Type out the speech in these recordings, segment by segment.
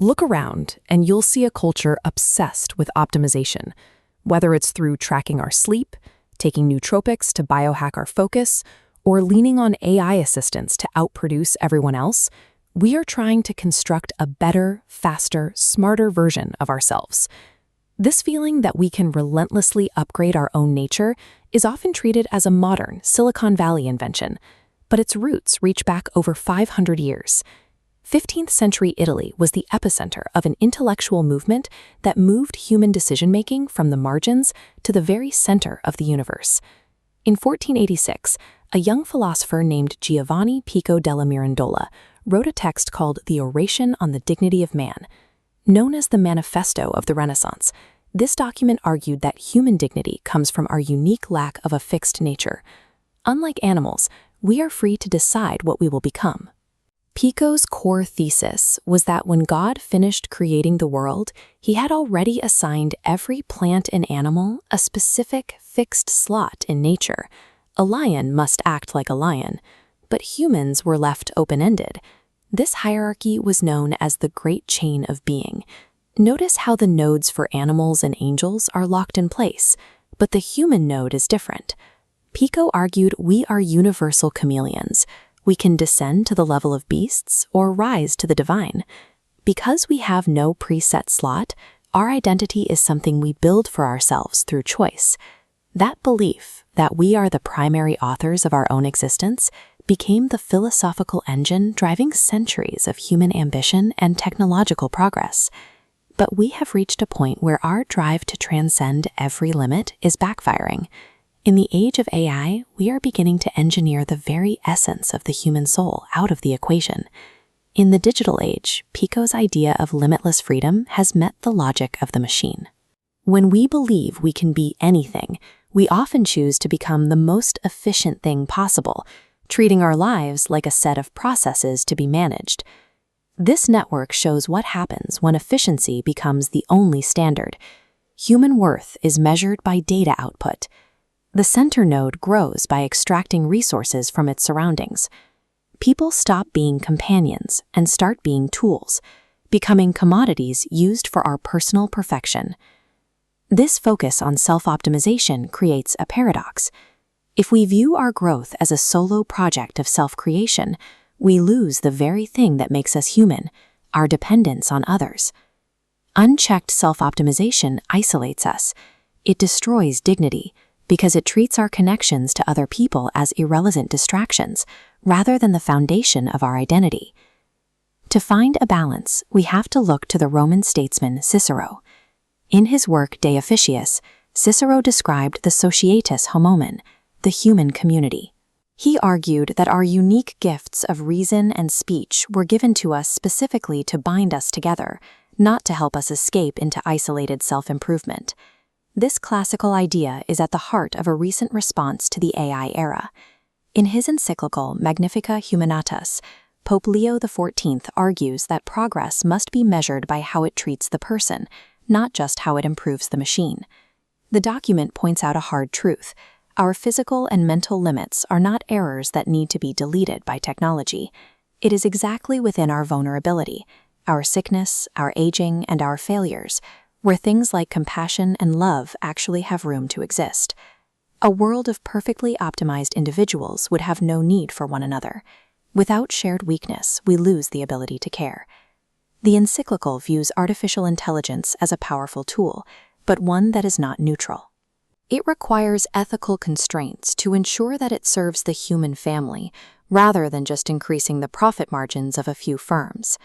Look around, and you'll see a culture obsessed with optimization. Whether it's through tracking our sleep, taking nootropics to biohack our focus, or leaning on AI assistants to outproduce everyone else, we are trying to construct a better, faster, smarter version of ourselves. This feeling that we can relentlessly upgrade our own nature is often treated as a modern Silicon Valley invention, but its roots reach back over 500 years. 15th century Italy was the epicenter of an intellectual movement that moved human decision-making from the margins to the very center of the universe. In 1486, a young philosopher named Giovanni Pico della Mirandola wrote a text called The Oration on the Dignity of Man. Known as the Manifesto of the Renaissance, this document argued that human dignity comes from our unique lack of a fixed nature. Unlike animals, we are free to decide what we will become. Pico's core thesis was that when God finished creating the world, he had already assigned every plant and animal a specific fixed slot in nature. A lion must act like a lion, but humans were left open-ended. This hierarchy was known as the Great Chain of Being. Notice how the nodes for animals and angels are locked in place, but the human node is different. Pico argued we are universal chameleons. We can descend to the level of beasts or rise to the divine. Because we have no preset slot, our identity is something we build for ourselves through choice. That belief that we are the primary authors of our own existence became the philosophical engine driving centuries of human ambition and technological progress. But we have reached a point where our drive to transcend every limit is backfiring. In the age of AI, we are beginning to engineer the very essence of the human soul out of the equation. In the digital age, Pico's idea of limitless freedom has met the logic of the machine. When we believe we can be anything, we often choose to become the most efficient thing possible, treating our lives like a set of processes to be managed. This network shows what happens when efficiency becomes the only standard. Human worth is measured by data output. The center node grows by extracting resources from its surroundings. People stop being companions and start being tools, becoming commodities used for our personal perfection. This focus on self-optimization creates a paradox. If we view our growth as a solo project of self-creation, we lose the very thing that makes us human, our dependence on others. Unchecked self-optimization isolates us. It destroys dignity, because it treats our connections to other people as irrelevant distractions, rather than the foundation of our identity. To find a balance, we have to look to the Roman statesman Cicero. In his work De Officiis, Cicero described the societas homomen, the human community. He argued that our unique gifts of reason and speech were given to us specifically to bind us together, not to help us escape into isolated self-improvement. This classical idea is at the heart of a recent response to the AI era. In his encyclical Magnifica Humanitas, Pope Leo XIV argues that progress must be measured by how it treats the person, not just how it improves the machine. The document points out a hard truth. Our physical and mental limits are not errors that need to be deleted by technology. It is exactly within our vulnerability, our sickness, our aging, and our failures, where things like compassion and love actually have room to exist. A world of perfectly optimized individuals would have no need for one another. Without shared weakness, we lose the ability to care. The encyclical views artificial intelligence as a powerful tool, but one that is not neutral. It requires ethical constraints to ensure that it serves the human family, rather than just increasing the profit margins of a few firms.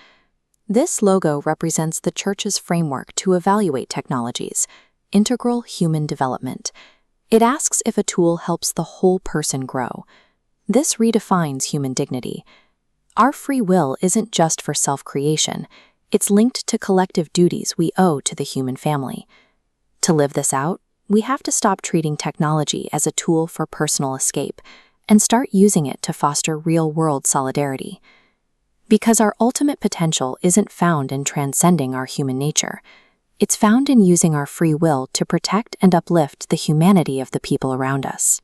This logo represents the Church's framework to evaluate technologies, integral human development. It asks if a tool helps the whole person grow. This redefines human dignity. Our free will isn't just for self-creation. It's linked to collective duties we owe to the human family. To live this out, we have to stop treating technology as a tool for personal escape and start using it to foster real-world solidarity. Because our ultimate potential isn't found in transcending our human nature. It's found in using our free will to protect and uplift the humanity of the people around us.